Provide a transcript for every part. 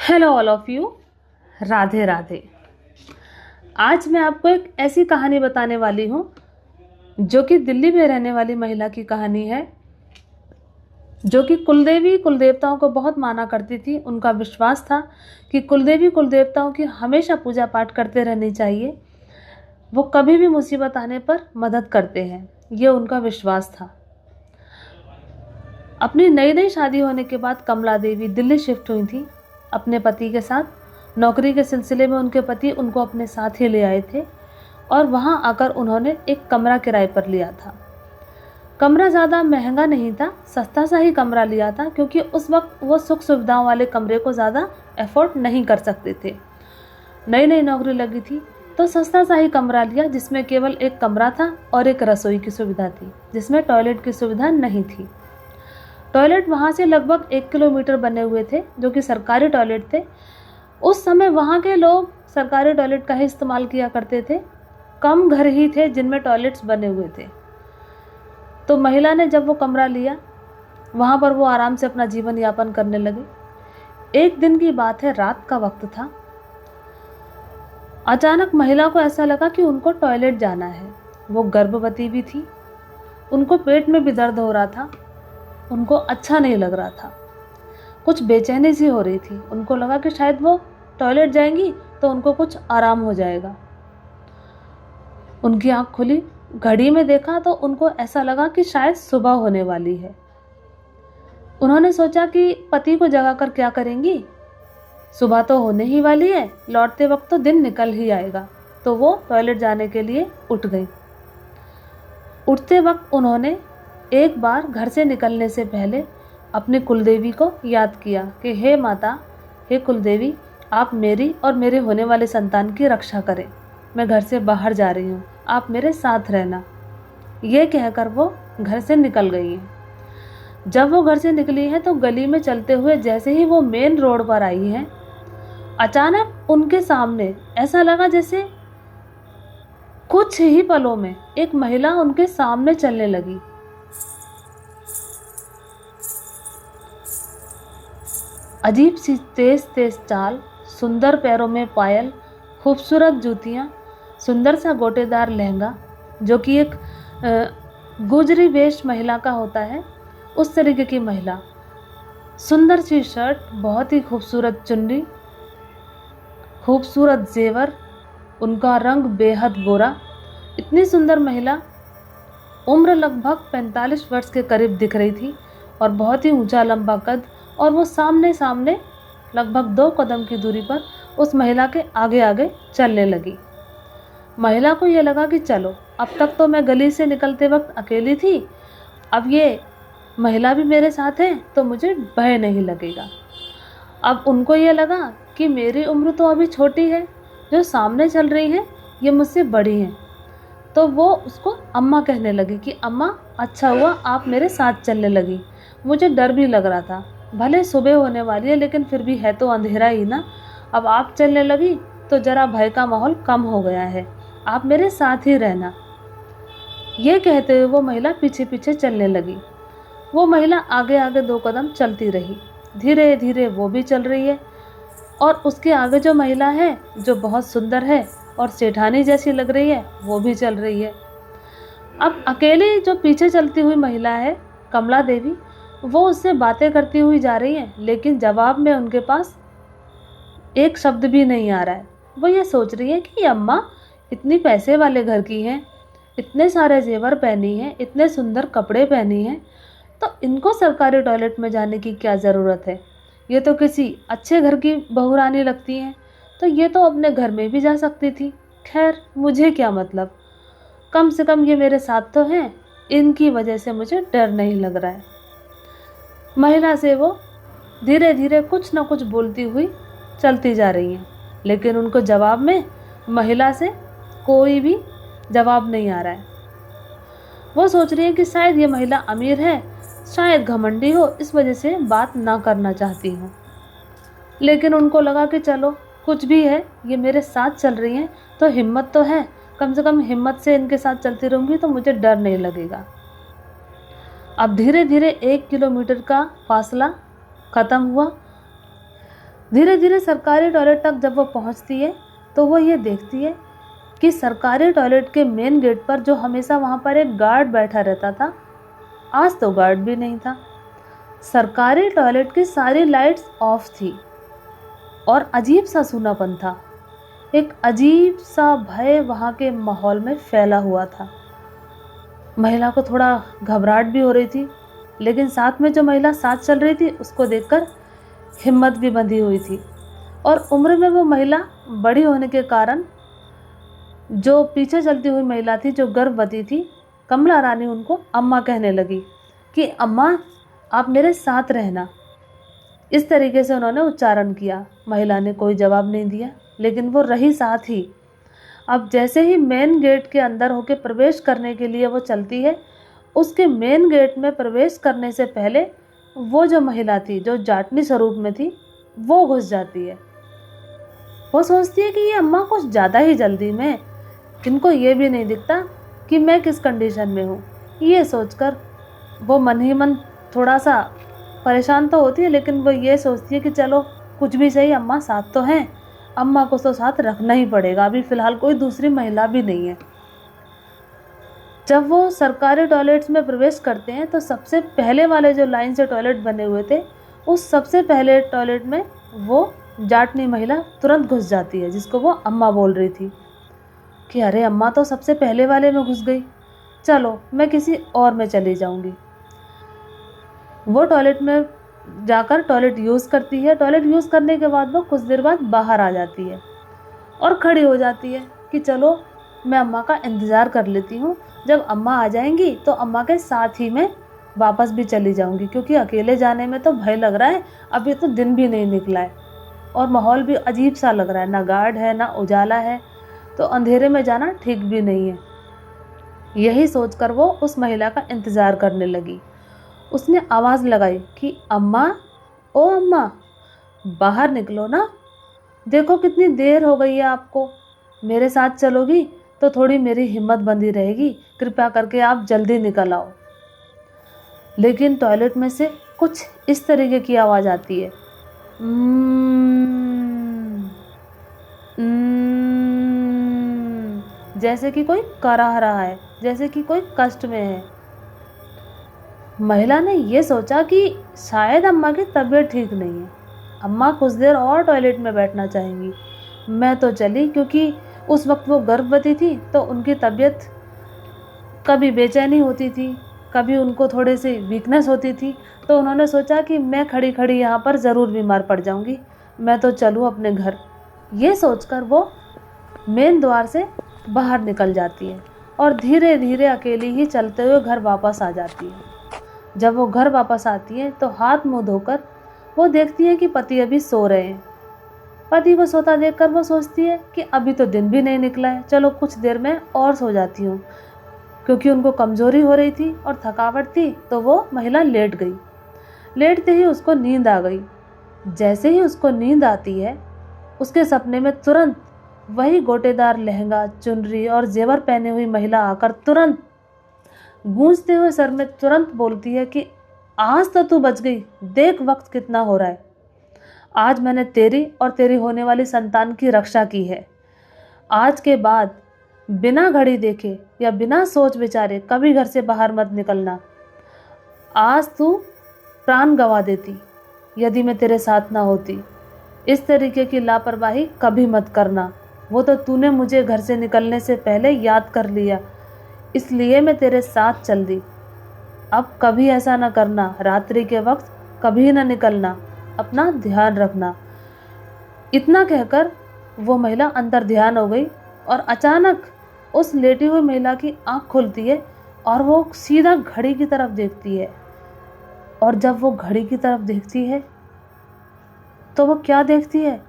Hello all of you. Radhe Radhe. आज मैं आपको एक ऐसी कहानी बताने वाली हूँ जो कि दिल्ली में रहने वाली महिला की कहानी है, जो कि कुलदेवी कुलदेवताओं को बहुत माना करती थी। उनका विश्वास था कि कुलदेवी कुलदेवताओं की हमेशा पूजा पाठ करते रहनी चाहिए, वो कभी भी मुसीबत आने पर मदद करते हैं, ये उनका विश्वास था। अपनी नई नई शादी होने के बाद कमला देवी दिल्ली शिफ्ट हुई थी अपने पति के साथ। नौकरी के सिलसिले में उनके पति उनको अपने साथ ही ले आए थे और वहां आकर उन्होंने एक कमरा किराए पर लिया था। कमरा ज़्यादा महंगा नहीं था, सस्ता सा ही कमरा लिया था, क्योंकि उस वक्त वो सुख सुविधाओं वाले कमरे को ज़्यादा अफोर्ड नहीं कर सकते थे। नई नई नौकरी लगी थी तो सस्ता सा ही कमरा लिया, जिसमें केवल एक कमरा था और एक रसोई की सुविधा थी, जिसमें टॉयलेट की सुविधा नहीं थी। टॉयलेट वहाँ से लगभग 1 किलोमीटर बने हुए थे, जो कि सरकारी टॉयलेट थे। उस समय वहाँ के लोग सरकारी टॉयलेट का ही इस्तेमाल किया करते थे। कम घर ही थे जिनमें टॉयलेट्स बने हुए थे। तो महिला ने जब वो कमरा लिया, वहाँ पर वो आराम से अपना जीवन यापन करने लगे। एक दिन की बात है, रात का वक्त था। अचानक महिला को ऐसा लगा कि उनको टॉयलेट जाना है। वो गर्भवती भी थी, उनको पेट में भी दर्द हो रहा था, उनको अच्छा नहीं लग रहा था, कुछ बेचैनी सी हो रही थी। उनको लगा कि शायद वो टॉयलेट जाएंगी तो उनको कुछ आराम हो जाएगा। उनकी आंख खुली, घड़ी में देखा तो उनको ऐसा लगा कि शायद सुबह होने वाली है। उन्होंने सोचा कि पति को जगाकर क्या करेंगी, सुबह तो होने ही वाली है, लौटते वक्त तो दिन निकल ही आएगा। तो वो टॉयलेट जाने के लिए उठ गई। उठते वक्त उन्होंने एक बार घर से निकलने से पहले अपनी कुलदेवी को याद किया कि हे माता, हे कुलदेवी, आप मेरी और मेरे होने वाले संतान की रक्षा करें। मैं घर से बाहर जा रही हूँ, आप मेरे साथ रहना। ये कहकर वो घर से निकल गई हैं। जब वो घर से निकली हैं तो गली में चलते हुए जैसे ही वो मेन रोड पर आई हैं, अचानक उनके सामने ऐसा लगा जैसे कुछ ही पलों में एक महिला उनके सामने चलने लगी। अजीब सी तेज तेज चाल, सुंदर पैरों में पायल, खूबसूरत जूतियाँ, सुंदर सा गोटेदार लहंगा, जो कि एक गुजरी वेश महिला का होता है, उस तरीके की महिला। सुंदर सी शर्ट, बहुत ही खूबसूरत चुन्नी, खूबसूरत जेवर, उनका रंग बेहद गोरा। इतनी सुंदर महिला, उम्र लगभग 45 वर्ष के करीब दिख रही थी और बहुत ही ऊंचा लंबा कद। और वो सामने सामने लगभग 2 कदम की दूरी पर उस महिला के आगे आगे चलने लगी। महिला को ये लगा कि चलो, अब तक तो मैं गली से निकलते वक्त अकेली थी, अब ये महिला भी मेरे साथ है तो मुझे भय नहीं लगेगा। अब उनको ये लगा कि मेरी उम्र तो अभी छोटी है, जो सामने चल रही हैं ये मुझसे बड़ी हैं। तो वो उसको अम्मा कहने लगी कि अम्मा, अच्छा हुआ आप मेरे साथ चलने लगी, मुझे डर भी लग रहा था। भले सुबह होने वाली है लेकिन फिर भी है तो अंधेरा ही ना। अब आप चलने लगी तो जरा भय का माहौल कम हो गया है, आप मेरे साथ ही रहना। ये कहते हुए वो महिला पीछे पीछे चलने लगी। वो महिला आगे आगे 2 कदम चलती रही, धीरे धीरे वो भी चल रही है। और उसके आगे जो महिला है, जो बहुत सुंदर है और सेठानी जैसी लग रही है, वो भी चल रही है। अब अकेली जो पीछे चलती हुई महिला है, कमला देवी, वो उससे बातें करती हुई जा रही है, लेकिन जवाब में उनके पास एक शब्द भी नहीं आ रहा है। वो ये सोच रही है कि अम्मा इतनी पैसे वाले घर की हैं, इतने सारे जेवर पहनी हैं, इतने सुंदर कपड़े पहनी हैं, तो इनको सरकारी टॉयलेट में जाने की क्या ज़रूरत है। ये तो किसी अच्छे घर की बहुरानी लगती हैं, तो ये तो अपने घर में भी जा सकती थी। खैर, मुझे क्या मतलब, कम से कम ये मेरे साथ तो हैं, इनकी वजह से मुझे डर नहीं लग रहा है। महिला से वो धीरे धीरे कुछ न कुछ बोलती हुई चलती जा रही हैं, लेकिन उनको जवाब में महिला से कोई भी जवाब नहीं आ रहा है। वो सोच रही है कि शायद ये महिला अमीर है, शायद घमंडी हो, इस वजह से बात ना करना चाहती हूँ। लेकिन उनको लगा कि चलो, कुछ भी है, ये मेरे साथ चल रही हैं तो हिम्मत तो है, कम से कम हिम्मत से इनके साथ चलती रहूँगी तो मुझे डर नहीं लगेगा। अब धीरे धीरे 1 किलोमीटर का फासला ख़त्म हुआ। धीरे धीरे सरकारी टॉयलेट तक जब वो पहुंचती है तो वो ये देखती है कि सरकारी टॉयलेट के मेन गेट पर जो हमेशा वहाँ पर एक गार्ड बैठा रहता था, आज तो गार्ड भी नहीं था। सरकारी टॉयलेट की सारी लाइट्स ऑफ थी और अजीब सा सूनापन था। एक अजीब सा भय वहाँ के माहौल में फैला हुआ था। महिला को थोड़ा घबराहट भी हो रही थी, लेकिन साथ में जो महिला साथ चल रही थी उसको देखकर हिम्मत भी बंधी हुई थी। और उम्र में वो महिला बड़ी होने के कारण जो पीछे चलती हुई महिला थी, जो गर्भवती थी, कमला रानी उनको अम्मा कहने लगी कि अम्मा आप मेरे साथ रहना। इस तरीके से उन्होंने उच्चारण किया। महिला ने कोई जवाब नहीं दिया, लेकिन वो रही साथ ही। अब जैसे ही मेन गेट के अंदर होके प्रवेश करने के लिए वो चलती है, उसके मेन गेट में प्रवेश करने से पहले वो जो महिला थी, जो जाटनी स्वरूप में थी, वो घुस जाती है। वो सोचती है कि ये अम्मा कुछ ज़्यादा ही जल्दी में, इनको ये भी नहीं दिखता कि मैं किस कंडीशन में हूँ। ये सोचकर वो मन ही मन थोड़ा सा परेशान तो होती है, लेकिन वो ये सोचती है कि चलो कुछ भी सही, अम्मा साथ तो हैं, अम्मा को तो साथ रखना ही पड़ेगा, अभी फ़िलहाल कोई दूसरी महिला भी नहीं है। जब वो सरकारी टॉयलेट्स में प्रवेश करते हैं तो सबसे पहले वाले जो लाइन से टॉयलेट बने हुए थे, उस सबसे पहले टॉयलेट में वो जाटनी महिला तुरंत घुस जाती है, जिसको वो अम्मा बोल रही थी कि अरे अम्मा तो सबसे पहले वाले में घुस गई, चलो मैं किसी और में चली जाऊंगी। वो टॉयलेट में जाकर टॉयलेट यूज़ करती है। टॉयलेट यूज़ करने के बाद वो कुछ देर बाद बाहर आ जाती है और खड़ी हो जाती है कि चलो मैं अम्मा का इंतज़ार कर लेती हूँ, जब अम्मा आ जाएंगी तो अम्मा के साथ ही मैं वापस भी चली जाऊँगी, क्योंकि अकेले जाने में तो भय लग रहा है। अभी तो दिन भी नहीं निकला है और माहौल भी अजीब सा लग रहा है, ना गार्ड है ना उजाला है, तो अंधेरे में जाना ठीक भी नहीं है। यही सोचकर वो उस महिला का इंतज़ार करने लगी। उसने आवाज़ लगाई कि अम्मा, ओ अम्मा, बाहर निकलो ना, देखो कितनी देर हो गई है आपको, मेरे साथ चलोगी तो थोड़ी मेरी हिम्मत बंधी रहेगी, कृपया करके आप जल्दी निकल आओ। लेकिन टॉयलेट में से कुछ इस तरीके की आवाज़ आती है, जैसे कि कोई कराह रहा है, जैसे कि कोई कष्ट में है। महिला ने ये सोचा कि शायद अम्मा की तबीयत ठीक नहीं है, अम्मा कुछ देर और टॉयलेट में बैठना चाहेंगी। मैं तो चली, क्योंकि उस वक्त वो गर्भवती थी तो उनकी तबीयत कभी बेचैनी होती थी, कभी उनको थोड़े से वीकनेस होती थी, तो उन्होंने सोचा कि मैं खड़ी खड़ी यहाँ पर ज़रूर बीमार पड़ जाऊँगी, मैं तो चलूँ अपने घर। ये सोचकर वो मेन द्वार से बाहर निकल जाती है और धीरे धीरे अकेली ही चलते हुए घर वापस आ जाती है। जब वो घर वापस आती है तो हाथ मुंह धोकर वो देखती है कि पति अभी सो रहे हैं। पति को सोता देखकर वो सोचती है कि अभी तो दिन भी नहीं निकला है, चलो कुछ देर में और सो जाती हूँ। क्योंकि उनको कमज़ोरी हो रही थी और थकावट थी, तो वो महिला लेट गई। लेटते ही उसको नींद आ गई। जैसे ही उसको नींद आती है, उसके सपने में तुरंत वही गोटेदार लहंगा, चुनरी और जेवर पहने हुई महिला आकर तुरंत गूंजते हुए सर में तुरंत बोलती है कि आज तो तू बच गई, देख वक्त कितना हो रहा है, आज मैंने तेरी और तेरी होने वाली संतान की रक्षा की है। आज के बाद बिना घड़ी देखे या बिना सोच विचारे कभी घर से बाहर मत निकलना। आज तू प्राण गंवा देती यदि मैं तेरे साथ ना होती। इस तरीके की लापरवाही कभी मत करना। वो तो तूने मुझे घर से निकलने से पहले याद कर लिया, इसलिए मैं तेरे साथ चल दी। अब कभी ऐसा ना करना, रात्रि के वक्त कभी ना निकलना, अपना ध्यान रखना। इतना कहकर वो महिला अंतर ध्यान हो गई और अचानक उस लेटी हुई महिला की आंख खुलती है और वो सीधा घड़ी की तरफ देखती है। और जब वो घड़ी की तरफ देखती है तो वो क्या देखती है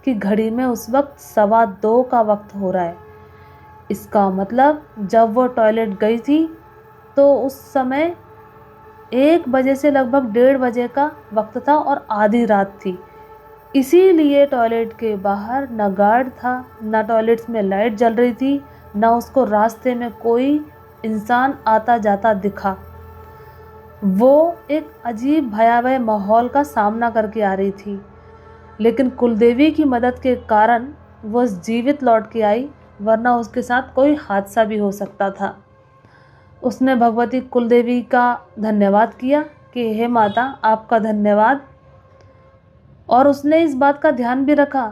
कि घड़ी में उस वक्त 2:15 का वक्त हो रहा है। इसका मतलब जब वो टॉयलेट गई थी तो उस समय 1 बजे से लगभग 1:30 बजे का वक्त था और आधी रात थी। इसीलिए टॉयलेट के बाहर न गार्ड था, न टॉयलेट्स में लाइट जल रही थी, न उसको रास्ते में कोई इंसान आता जाता दिखा। वो एक अजीब भयावह माहौल का सामना करके आ रही थी। लेकिन कुलदेवी की मदद के कारण वो जीवित लौट के आई, वरना उसके साथ कोई हादसा भी हो सकता था। उसने भगवती कुलदेवी का धन्यवाद किया कि हे माता, आपका धन्यवाद। और उसने इस बात का ध्यान भी रखा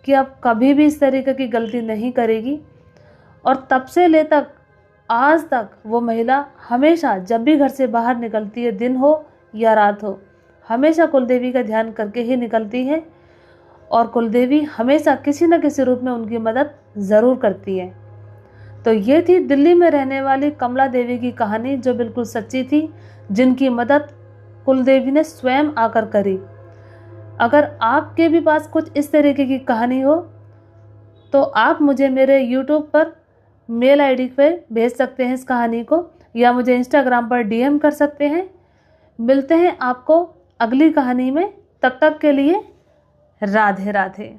कि अब कभी भी इस तरीके की गलती नहीं करेगी। और तब से ले तक आज तक वो महिला हमेशा जब भी घर से बाहर निकलती है, दिन हो या रात हो, हमेशा कुलदेवी का ध्यान करके ही निकलती है। और कुलदेवी हमेशा किसी न किसी रूप में उनकी मदद ज़रूर करती है। तो ये थी दिल्ली में रहने वाली कमला देवी की कहानी, जो बिल्कुल सच्ची थी, जिनकी मदद कुलदेवी ने स्वयं आकर करी। अगर आपके भी पास कुछ इस तरीके की कहानी हो तो आप मुझे मेरे YouTube पर मेल आईडी पे भेज सकते हैं इस कहानी को, या मुझे Instagram पर DM कर सकते हैं। मिलते हैं आपको अगली कहानी में, तब तक के लिए राधे राधे।